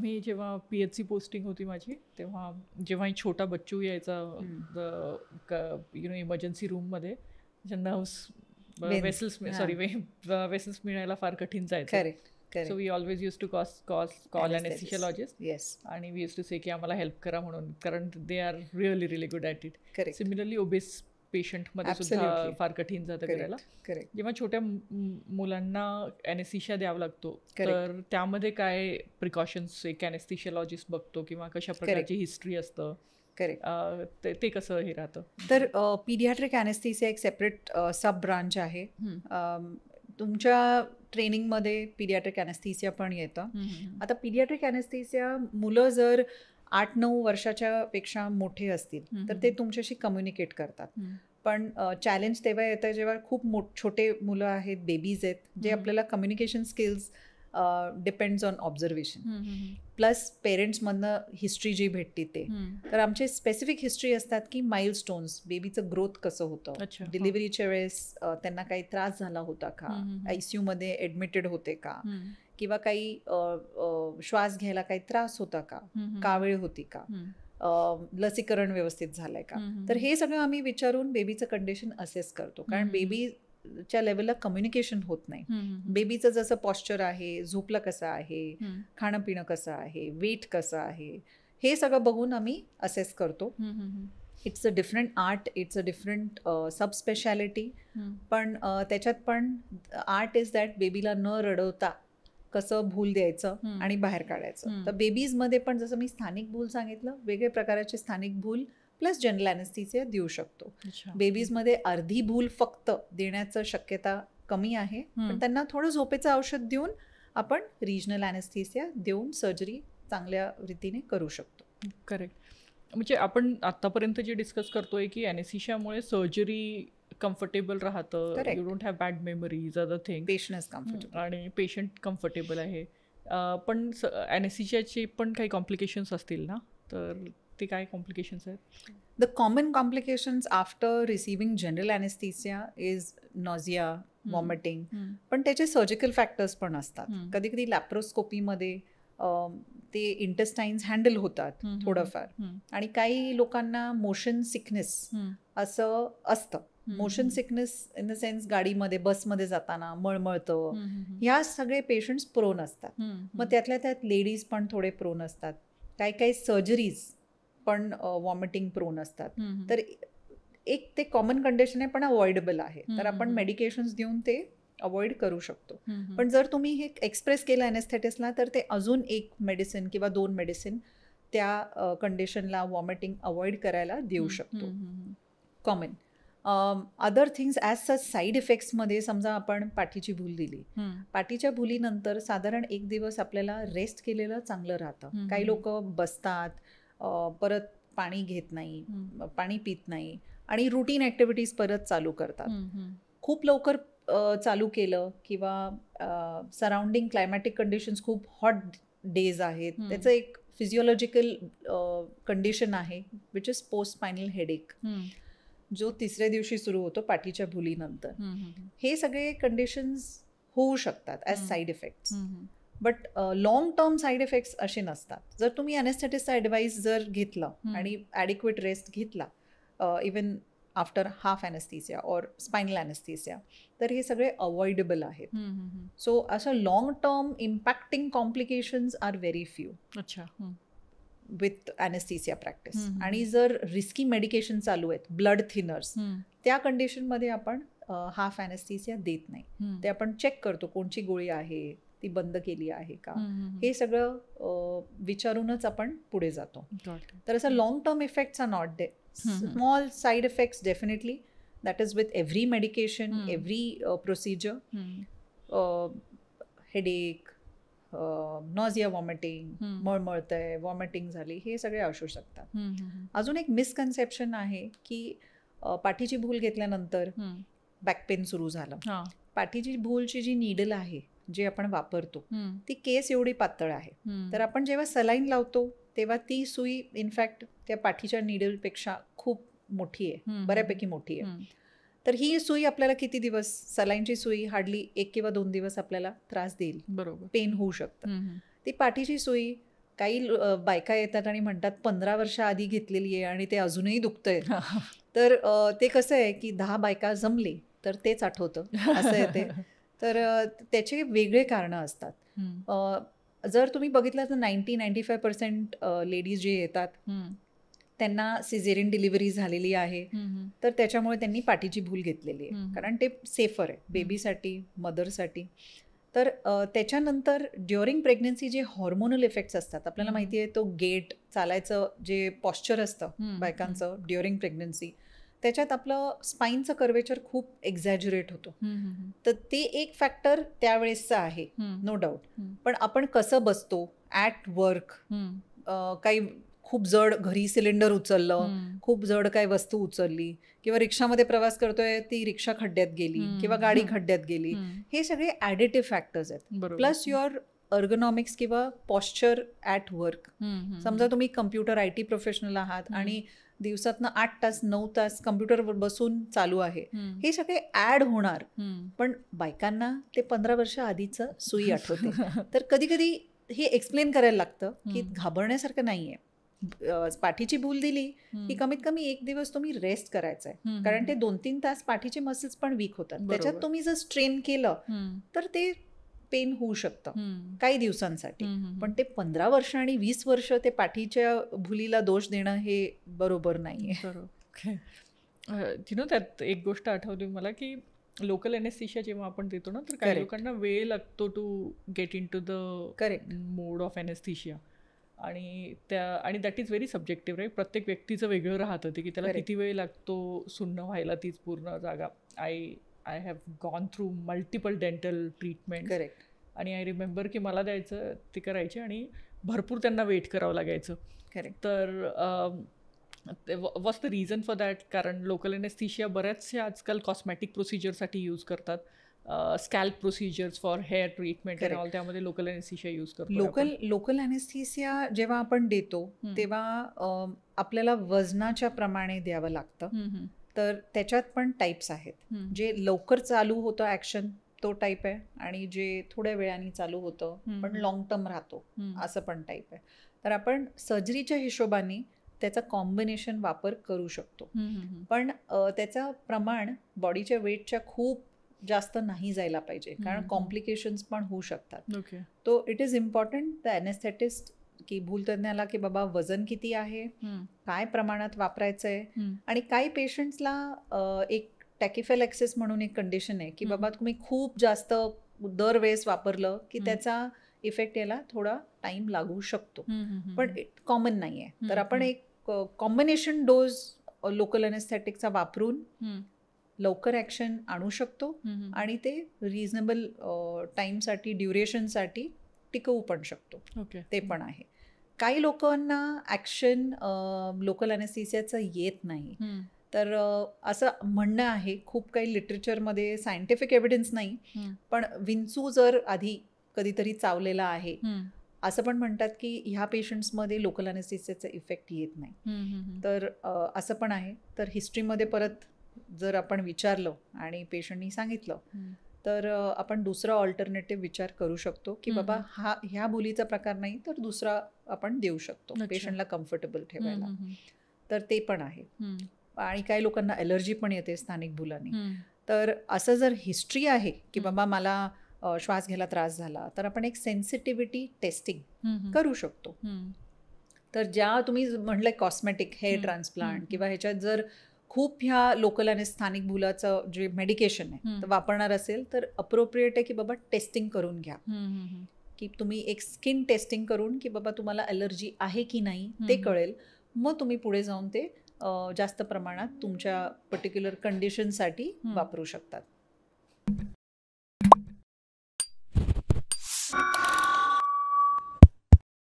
मी जेव्हा PHC posting होती माझी, तेव्हा जेव्हा छोटा बच्चू यायचा इमर्जन्सी रूममध्ये, नर्व्स वेसल्स वेसल्स मिळायला फार कठीण जायचं. So we always use to call anaesthesiologist, आणि वी यूज टू से की आम्हाला हेल्प करा म्हणून, कारण they are really good at it. Similarly obese पेशंटमध्ये सुद्धा फार कठीण जातं करायला. जेव्हा छोट्या मुलांना ॲनेस्थेशिया द्यावा लागतो, तर त्यामध्ये काय प्रिकॉशन्स एक ॲनेस्थेशियोलॉजिस्ट बघतो, किंवा कशा प्रकारची हिस्ट्री असतं, ते कसं हे राहतं? तर पीडियाट्रिक ॲनेस्थेसिया एक सेपरेट सब ब्रांच आहे. तुमच्या ट्रेनिंगमध्ये पीडियाट्रिक ॲनेस्थेसिया पण येतं. आता पीडियाट्रिक ॲनेस्थेसिया मुलं जर 8-9 वर्षाच्या पेक्षा मोठे असतील तर ते तुमच्याशी कम्युनिकेट करतात. पण चॅलेंज तेव्हा येतं जेव्हा खूप छोटे मुलं आहेत, बेबीज आहेत, जे आपल्याला communication skills depends on observation plus पेरेंट्समधनं हिस्ट्री जी भेटते ते. तर आमचे स्पेसिफिक हिस्ट्री असतात की माइलस्टोन्स, बेबीचं ग्रोथ कसं होतं, डिलिव्हरीच्या वेळेस त्यांना काही त्रास झाला होता का, ICU मध्ये ऍडमिटेड होते का, किंवा काही श्वास घ्यायला काही त्रास होता का, कावीळ होती का, लसीकरण व्यवस्थित झालंय का. तर हे सगळं आम्ही विचारून बेबीचं कंडिशन असेस करतो, कारण बेबीच्या लेवलला कम्युनिकेशन होत नाही. बेबीचं जसं पॉस्चर आहे, झोपलं कसं आहे, खाणं पिणं कसं आहे, वेट कसं आहे, हे सगळं बघून आम्ही असेस करतो. It's a different art, it's a different sub speciality. पण त्याच्यात पण आर्ट इज दॅट बेबीला न रडवता कसं भूल द्यायचं आणि बाहेर काढायचं. तर बेबीजमध्ये पण जसं मी स्थानिक भूल सांगितलं, वेगवेगळ्या प्रकारचे स्थानिक भूल प्लस जनरल ॲनेस्थेसिया देऊ शकतो. बेबीजमध्ये अर्धी भूल फक्त देण्याचं शक्यता कमी आहे, पण त्यांना थोडं झोपेचं औषध देऊन आपण रिजनल ॲनेस्थेसिया देऊन सर्जरी चांगल्या रीतीने करू शकतो. करेक्ट. म्हणजे आपण आतापर्यंत जे डिस्कस करतोय की ॲनेस्थेशियामुळे सर्जरी कम्फर्टेबल राहतं, you don't have bad memories, other thing, patient comfortable आणि पेशंट कम्फर्टेबल आहे. पण ॲनेस्थेशियाचे पण काही कॉम्प्लिकेशन्स असतील ना, तर ते काय कॉम्प्लिकेशन्स आहेत? The common complications after receiving general anaesthesia is nausea, vomiting. पण त्याचे सर्जिकल फॅक्टर्स पण असतात. कधी कधी लॅप्रोस्कोपीमध्ये ते इंटेस्टाईन्स हँडल होतात थोडंफार, आणि काही लोकांना मोशन सिकनेस असं असतं. Motion sickness in the sense गाडीमध्ये, बसमध्ये जाताना मळमळतं, ह्या सगळे पेशंट्स प्रोन असतात. मग त्यातल्या त्यात लेडीज पण थोडे प्रोन असतात. काही सर्जरीज पण वॉमिटिंग प्रोन असतात. तर एक ते कॉमन कंडिशन आहे, पण अवॉइडेबल आहे. तर आपण मेडिकेशन्स देऊन ते अवॉइड करू शकतो. पण जर तुम्ही हे एक्सप्रेस केलं अनेस्थेटिस्टला, तर ते अजून एक मेडिसिन किंवा 2 मेडिसिन त्या कंडिशनला, वॉमिटिंग अवॉइड करायला देऊ शकतो. Common other things as such side इफेक्ट्समध्ये, समजा आपण पाठीची भूल दिली, पाठीच्या भुलीनंतर साधारण 1 दिवस आपल्याला रेस्ट केलेलं चांगलं राहतं. काही लोक बसतात, परत पाणी घेत नाही, पाणी पित नाही, आणि रुटीन ॲक्टिव्हिटीज परत चालू करतात. खूप लवकर चालू केलं, किंवा सराउंडिंग क्लायमॅटिक कंडिशन्स खूप हॉट डेज आहेत, त्याचं एक फिजिओलॉजिकल कंडिशन आहे which is post spinal headache, जो 3ऱ्या दिवशी सुरू होतो पाठीच्या भुलीनंतर. हे सगळे कंडिशन्स होऊ शकतात as side effects. But long term side effects असे नसतात. जर तुम्ही अनेस्थेटिस्टचा ॲडवाईस जर घेतलं आणि ॲडिक्वेट रेस्ट घेतला, इवन आफ्टर हाफ ॲनेस्थेसिया और स्पायनल ॲनेस्थेसिया, तर हे सगळे अवॉइडेबल आहेत. सो असं long term impacting complications are very few with anaesthesia practice. आणि जर रिस्की मेडिकेशन चालू आहेत, ब्लड थिनर्स, त्या कंडिशनमध्ये आपण हाफ ॲनेस्थेसिया देत नाही. ते आपण चेक करतो कोणची गोळी आहे, ती बंद केली आहे का, हे सगळं विचारूनच आपण पुढे जातो. तर असं long term effects are not there. Small side effects definitely, that is with every medication, every procedure. Headache, nausea, vomiting, मळमळतंय, वॉमिटिंग झाली, हे सगळे असू शकतात. अजून एक मिसकन्सेप्शन आहे की पाठीची भूल घेतल्यानंतर बॅकपेन सुरू झालं. पाठीची भूलची जी नीडल आहे, जे आपण वापरतो, ती केस एवढी पातळ आहे. तर आपण जेव्हा सलाईन लावतो तेव्हा ती सुई इनफॅक्ट त्या पाठीच्या नीडलपेक्षा खूप मोठी आहे, बऱ्यापैकी मोठी आहे. तर ही सुई आपल्याला किती दिवस, सलाईनची सुई हार्डली 1 किंवा 2 दिवस आपल्याला त्रास देईल, बरोबर, पेन होऊ शकतं. ती पाठीची सुई काही बायका येतात आणि म्हणतात 15 वर्ष आधी घेतलेली आहे आणि ते अजूनही दुखतंय. तर ते कसं आहे की 10 बायका जमले तर तेच आठवतं, असं आहे ते. तर त्याचे वेगळे कारणं असतात. जर तुम्ही बघितलं तर 90-95% लेडीज जे येतात त्यांना सिझेरियन डिलिव्हरी झालेली आहे, तर त्याच्यामुळे त्यांनी पाठीची भूल घेतलेली आहे, कारण ते सेफर आहे बेबीसाठी, मदरसाठी. तर त्याच्यानंतर ड्युरिंग प्रेग्नन्सी जे हॉर्मोनल इफेक्ट्स असतात, आपल्याला माहिती आहे तो गेट चालायचं जे पॉश्चर असतं बायकांचं ड्युरिंग प्रेग्नन्सी, त्याच्यात आपलं स्पाईनचं कर्वेचर खूप एक्झॅज्युरेट होतो. तर ते एक फॅक्टर त्यावेळेसचं आहे, नो डाऊट. पण आपण कसं बसतो ॲट वर्क, काही खूप जड घरी सिलेंडर उचललं, खूप जड काही वस्तू उचलली, किंवा रिक्षामध्ये प्रवास करतोय ती रिक्षा खड्ड्यात गेली किंवा गाडी खड्ड्यात गेली, हे सगळे ॲडिटिव्ह फॅक्टर्स आहेत. प्लस युअर अर्गनॉमिक्स किंवा पॉश्चर ॲट वर्क. समजा तुम्ही कम्प्युटर IT प्रोफेशनल आहात आणि दिवसातनं 8 तास 9 तास कम्प्युटरवर बसून चालू आहे, हे सगळे ॲड होणार. पण बायकांना ते 15 वर्ष आधीचं सुई आठवते. तर कधी कधी हे एक्सप्लेन करायला लागतं की घाबरण्यासारखं नाहीये. पाठीची भूल दिली की कमीत कमी 1 दिवस तुम्ही रेस्ट करायचा आहे, कारण ते 2-3 तास पाठीचे मसल्स पण वीक होतात. त्याच्यात तुम्ही जर स्ट्रेन केलं तर ते पेन होऊ शकतं काही दिवसांसाठी. पण ते 15 वर्ष आणि 20 वर्ष ते पाठीच्या भुलीला दोष देणं हे बरोबर नाहीये. त्यात एक गोष्ट आठवली मला की लोकल एनेस्थेशिया जेव्हा आपण देतो ना, तर काही लोकांना वेळ लागतो to get into the mode of anaesthesia. आणि that is very subjective, right. प्रत्येक व्यक्तीचं वेगळं राहतं ते की त्याला किती वेळ लागतो सुन्न व्हायला तीच पूर्ण जागा. I have gone through multiple dental treatment, आणि आय रिमेंबर की मला द्यायचं ते करायचे आणि भरपूर त्यांना वेट करावं लागायचं. तर was the reason for that? कारण लोकल एनेस्थेशिया बऱ्याचशे आजकाल कॉस्मॅटिक प्रोसिजरसाठी यूज करतात, scalp procedures for hair treatment and all, त्यामध्ये लोकल एनेस्थेशिया यूज करतो. लोकल एनेस्थेशिया जेव्हा आपण देतो तेव्हा आपल्याला वजनाच्या प्रमाणे द्यावं लागतं. तर त्याच्यात पण टाईप्स आहेत. जे लवकर चालू होतं ॲक्शन तो टाईप आहे, आणि जे थोड्या वेळाने चालू होतं पण लॉंग टर्म राहतो असं पण टाईप आहे. तर आपण सर्जरीच्या हिशोबाने त्याचा कॉम्बिनेशन वापर करू शकतो, पण त्याचं प्रमाण बॉडीच्या वेटच्या खूप जास्त नाही जायला पाहिजे, कारण कॉम्प्लिकेशन्स पण होऊ शकतात. तो it is important the anaesthetist की भूलतज्ञाला की बाबा वजन किती आहे, काय प्रमाणात वापरायचं आहे. आणि काही पेशंट्सला एक टॅकिफेलॅक्सिस म्हणून एक कंडिशन आहे की बाबा तुम्ही खूप जास्त दरवेळेस वापरलं की त्याचा इफेक्ट यायला थोडा टाइम लागू शकतो, पण कॉमन नाही आहे. तर आपण एक कॉम्बिनेशन डोज लोकल एनेस्थेटिकचा वापरून लवकर ॲक्शन आणू शकतो आणि ते रिझनेबल टाईमसाठी, ड्युरेशनसाठी टिकवू पण शकतो. ते पण आहे. काही लोकांना ॲक्शन लोकल एनेस्थेशियाचं येत नाही. तर असं म्हणणं आहे, खूप काही लिटरेचरमध्ये सायंटिफिक एव्हिडन्स नाही, पण विंचू जर आधी कधीतरी चावलेला आहे असं पण म्हणतात की ह्या पेशंट्समध्ये लोकल एनेस्थेशियाचा इफेक्ट येत नाही. तर असं पण आहे. तर हिस्ट्रीमध्ये परत जर आपण विचारलं आणि पेशंटनी सांगितलं तर आपण दुसरा ऑल्टरनेटिव्ह विचार करू शकतो की बाबा ह्या भुलीचा प्रकार नाही तर दुसरा आपण देऊ शकतो पेशंटला कम्फर्टेबल ठेवायला. तर ते पण आहे. आणि काही लोकांना ॲलर्जी पण येते स्थानिक भुलांनी. तर असं जर हिस्ट्री आहे की बाबा मला श्वास घ्यायला त्रास झाला, तर आपण एक सेन्सिटिव्हिटी टेस्टिंग करू शकतो. तर ज्या तुम्ही म्हटलं कॉस्मेटिक हेअर ट्रान्सप्लांट किंवा ह्याच्यात जर खूप ह्या लोकल आणि स्थानिक भुलाचं जे मेडिकेशन आहे तर वापरणार असेल तर अप्रोप्रिएट आहे की बाबा टेस्टिंग करून घ्या, की तुम्ही एक स्किन टेस्टिंग करून की बाबा तुम्हाला ॲलर्जी आहे की नाही ते कळेल. मग तुम्ही पुढे जाऊन ते जास्त प्रमाणात तुमच्या पर्टिक्युलर कंडिशनसाठी वापरू शकतात.